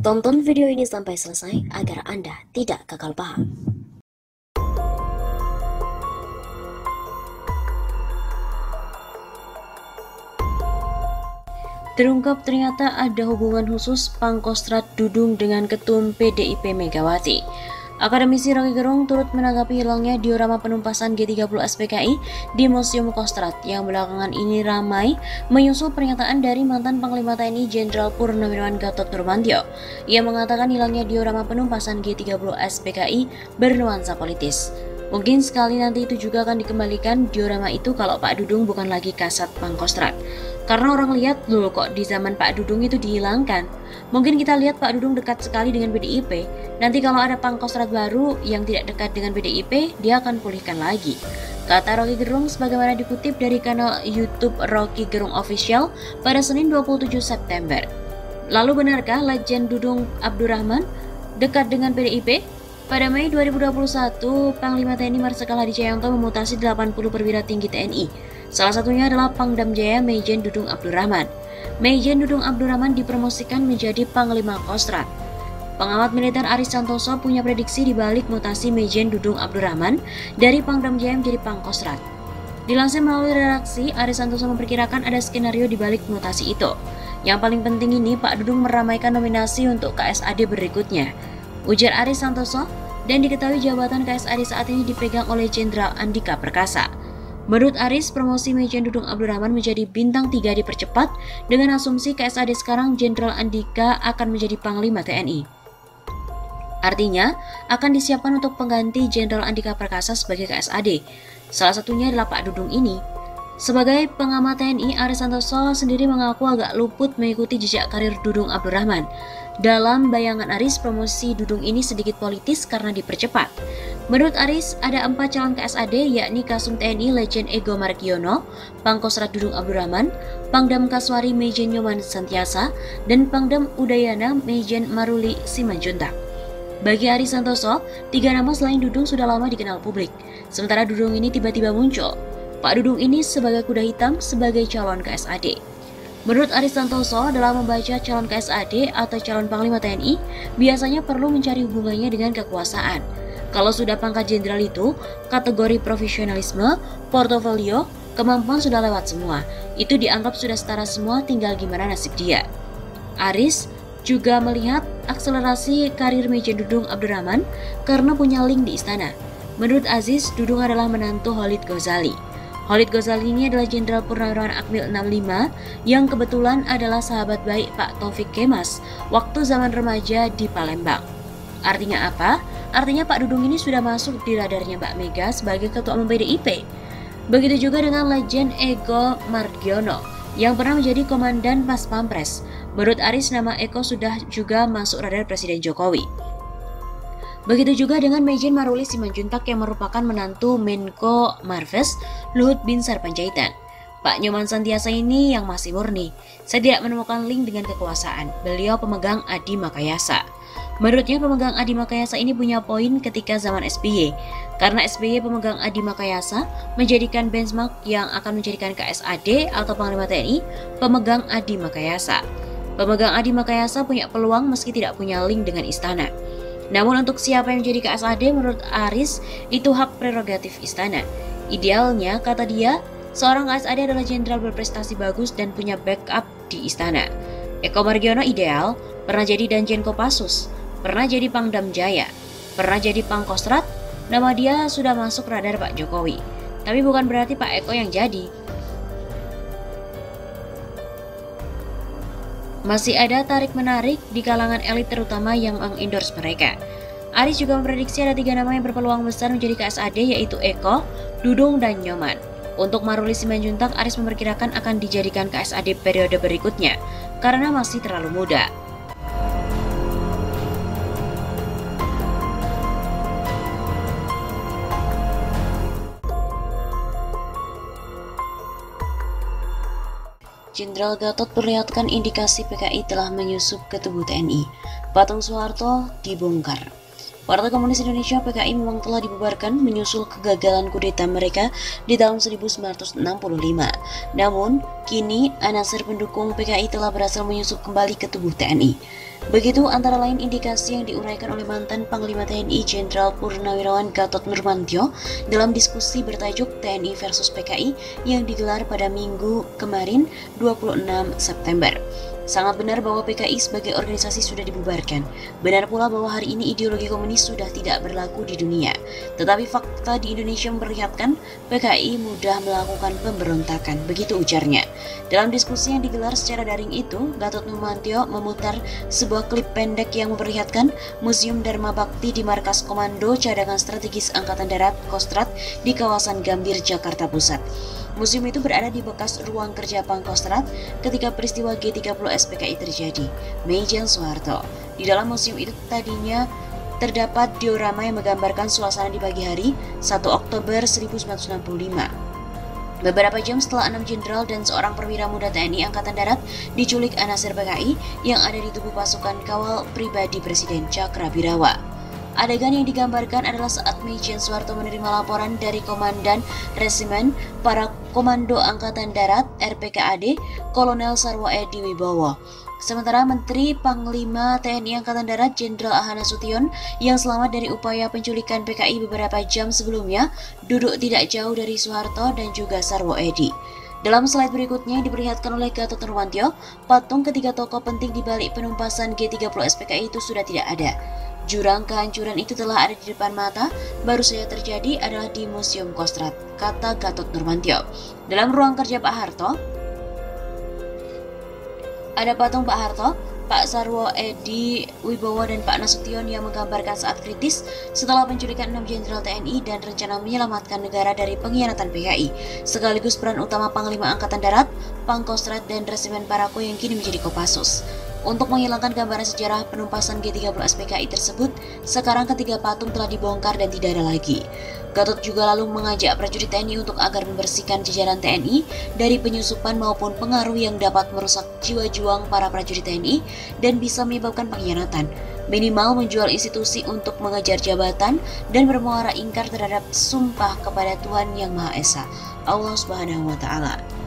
Tonton video ini sampai selesai agar Anda tidak gagal paham. Terungkap ternyata ada hubungan khusus Pangkostrat Dudung dengan Ketum PDIP Megawati. Akademisi Rocky Gerung turut menanggapi hilangnya diorama penumpasan G30 SPKI di Museum Kostrat yang belakangan ini ramai menyusul pernyataan dari mantan Panglima TNI Jenderal Purnawirawan Gatot Nurmantio. Ia mengatakan hilangnya diorama penumpasan G30 SPKI bernuansa politis. Mungkin sekali nanti itu juga akan dikembalikan diorama itu kalau Pak Dudung bukan lagi kasat Pangkostrat. Karena orang lihat loh kok di zaman Pak Dudung itu dihilangkan. Mungkin kita lihat Pak Dudung dekat sekali dengan PDIP. Nanti kalau ada Pangkostrat baru yang tidak dekat dengan PDIP, dia akan pulihkan lagi. Kata Rocky Gerung sebagaimana dikutip dari kanal YouTube Rocky Gerung Official pada Senin 27 September. Lalu benarkah Legend Dudung Abdurrahman dekat dengan PDIP? Pada Mei 2021, Panglima TNI Marsikal Hadi Cahyanto memutasi 80 perwira tinggi TNI. Salah satunya adalah Pangdam Jaya Maijen Dudung Abdurrahman. Maijen Dudung Abdurrahman dipromosikan menjadi Panglima Kostrat. Pengamat militer Aris Santoso punya prediksi di balik mutasi Maijen Dudung Abdurrahman dari Pangdam Jaya menjadi Pangkostrat. Dilansir melalui redaksi, Aris Santoso memperkirakan ada skenario di balik mutasi itu. Yang paling penting ini, Pak Dudung meramaikan nominasi untuk KSAD berikutnya. Ujar Aris Santoso, dan diketahui jabatan KSAD saat ini dipegang oleh Jenderal Andika Perkasa. Menurut Aris, promosi Maijen Dudung Abdurrahman menjadi bintang 3 dipercepat dengan asumsi KSAD sekarang Jenderal Andika akan menjadi Panglima TNI. Artinya, akan disiapkan untuk pengganti Jenderal Andika Perkasa sebagai KSAD. Salah satunya adalah Pak Dudung ini. Sebagai pengamat TNI, Aris Santoso sendiri mengaku agak luput mengikuti jejak karir Dudung Abdurrahman. Dalam bayangan Aris, promosi Dudung ini sedikit politis karena dipercepat. Menurut Aris, ada 4 calon KSAD yakni Kasum TNI Legend Ego Margiono, Pangkostrat Dudung Abdurrahman, Pangdam Kaswari Maijen Nyoman Santiasa, dan Pangdam Udayana Maijen Maruli Simanjuntak. Bagi Aris Santoso, 3 nama selain Dudung sudah lama dikenal publik. Sementara Dudung ini tiba-tiba muncul. Pak Dudung ini sebagai kuda hitam sebagai calon KSAD. Menurut Aris Santoso, dalam membaca calon KSAD atau calon Panglima TNI, biasanya perlu mencari hubungannya dengan kekuasaan. Kalau sudah pangkat jenderal itu, kategori profesionalisme, portofolio, kemampuan sudah lewat semua. Itu dianggap sudah setara semua, tinggal gimana nasib dia. Aris juga melihat akselerasi karir Maijen Dudung Abdurrahman karena punya link di istana. Menurut Aziz, Dudung adalah menantu Khalid Ghazali. Khalid Ghazali ini adalah Jenderal Purnawirawan Akmil 65 yang kebetulan adalah sahabat baik Pak Taufik Kemas waktu zaman remaja di Palembang. Artinya apa? Artinya Pak Dudung ini sudah masuk di radarnya Mbak Mega sebagai Ketua Umum PDIP. Begitu juga dengan Legend Ego Margiono yang pernah menjadi Komandan Pas Pampres. Menurut Aris, nama Eko sudah juga masuk radar Presiden Jokowi. Begitu juga dengan Maijen Maruli Simanjuntak yang merupakan menantu Menko Marves Luhut Binsar Panjaitan. Pak Nyoman Santiasa ini yang masih murni. Saya tidak menemukan link dengan kekuasaan. Beliau pemegang Adi Makayasa. Menurutnya pemegang Adi Makayasa ini punya poin ketika zaman SBY. Karena SBY pemegang Adi Makayasa menjadikan benchmark yang akan menjadikan KSAD atau Panglima TNI pemegang Adi Makayasa. Pemegang Adi Makayasa punya peluang meski tidak punya link dengan istana. Namun untuk siapa yang menjadi KSAD menurut Aris itu hak prerogatif istana. Idealnya, kata dia, seorang KSAD adalah jenderal berprestasi bagus dan punya backup di istana. Eko Margiono ideal, pernah jadi Danjen Kopassus, pernah jadi Pangdam Jaya, pernah jadi Pangkostrat, nama dia sudah masuk radar Pak Jokowi. Tapi bukan berarti Pak Eko yang jadi. Masih ada tarik-menarik di kalangan elit terutama yang mengendorse mereka. Aris juga memprediksi ada 3 nama yang berpeluang besar menjadi KSAD yaitu Eko, Dudung, dan Nyoman. Untuk Maruli Simanjuntak, Aris memperkirakan akan dijadikan KSAD periode berikutnya karena masih terlalu muda. Jenderal Gatot perlihatkan indikasi PKI telah menyusup ke tubuh TNI. Patung Soeharto dibongkar. Partai Komunis Indonesia PKI memang telah dibubarkan menyusul kegagalan kudeta mereka di tahun 1965. Namun, Kini, anasir pendukung PKI telah berhasil menyusup kembali ke tubuh TNI. Begitu antara lain indikasi yang diuraikan oleh mantan Panglima TNI Jenderal Purnawirawan Gatot Nurmantio dalam diskusi bertajuk TNI versus PKI yang digelar pada Minggu kemarin 26 September. Sangat benar bahwa PKI sebagai organisasi sudah dibubarkan. Benar pula bahwa hari ini ideologi komunis sudah tidak berlaku di dunia. Tetapi fakta di Indonesia memperlihatkan PKI mudah melakukan pemberontakan, begitu ujarnya. Dalam diskusi yang digelar secara daring itu, Gatot Nurmantio memutar sebuah klip pendek yang memperlihatkan Museum Dharma Bakti di Markas Komando Cadangan Strategis Angkatan Darat Kostrad di kawasan Gambir, Jakarta Pusat. Museum itu berada di bekas ruang kerja Pangkostrat ketika peristiwa G30 SPKI terjadi, Mei Jan Soeharto. Di dalam museum itu tadinya terdapat diorama yang menggambarkan suasana di pagi hari 1 Oktober 1965. Beberapa jam setelah 6 jenderal dan seorang perwira muda TNI Angkatan Darat diculik anasir PKI yang ada di tubuh pasukan kawal pribadi Presiden Cakrabirawa. Adegan yang digambarkan adalah saat Maijen Soeharto menerima laporan dari Komandan Resimen Para Komando Angkatan Darat RPKAD Kolonel Sarwo Edi Wibowo. Sementara Menteri Panglima TNI Angkatan Darat Jenderal Ahana Sution yang selamat dari upaya penculikan PKI beberapa jam sebelumnya duduk tidak jauh dari Soeharto dan juga Sarwo Edi. Dalam slide berikutnya diperlihatkan oleh Gatot Nurmantio, patung ketiga tokoh penting di balik penumpasan G30 SPKI itu sudah tidak ada. Jurang kehancuran itu telah ada di depan mata, baru saja terjadi adalah di Museum Kostrad, kata Gatot Nurmantio. Dalam ruang kerja Pak Harto, ada patung Pak Harto, Pak Sarwo Edi Wibowo dan Pak Nasution yang menggambarkan saat kritis setelah penculikan 6 jenderal TNI dan rencana menyelamatkan negara dari pengkhianatan PKI, sekaligus peran utama Panglima Angkatan Darat, Pangkostrat dan Resimen Parako yang kini menjadi Kopassus. Untuk menghilangkan gambaran sejarah penumpasan G30 SPKI tersebut, sekarang ketiga patung telah dibongkar dan tidak ada lagi. Gatot juga lalu mengajak prajurit TNI untuk agar membersihkan jajaran TNI dari penyusupan maupun pengaruh yang dapat merusak jiwa juang para prajurit TNI dan bisa menyebabkan pengkhianatan. Minimal menjual institusi untuk mengejar jabatan dan bermuara ingkar terhadap sumpah kepada Tuhan Yang Maha Esa, Allah Subhanahu wa Ta'ala.